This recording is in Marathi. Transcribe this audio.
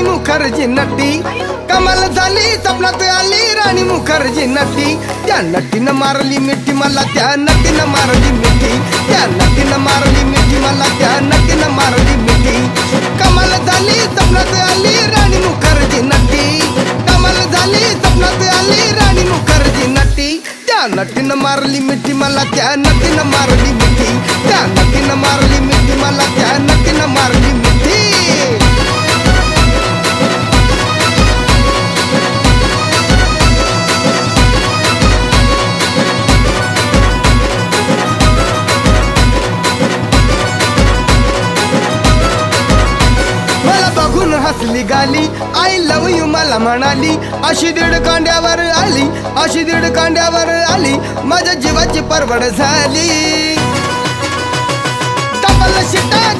राणी मुखर्जी नटी, कमाल झाली स्वप्नात आली राणी मुखर्जी नटी. त्या नटीनं मारली मिठी मला, त्या नटीनं मारली मिठी, त्या नटीनं मारली मिठी मला, त्या नटीनं मारली मिठी. कमाल झाली स्वप्नात आली राणी मुखर्जी नटी, कमाल झाली स्वप्नात आली राणी मुखर्जी नटी. त्या नटीनं मारली मिठी मला, त्या नटीनं मारली मिठी, त्या नटीनं मारली मिठी मला, त्या नटीनं मारली मिठी. हसली गाली, आय लव यू मला म्हणाली. अशी दीड कांड्यावर आली, अशी दीड कांड्यावर आली, माझ्या जीवाची परवड झाली. डबल शिटा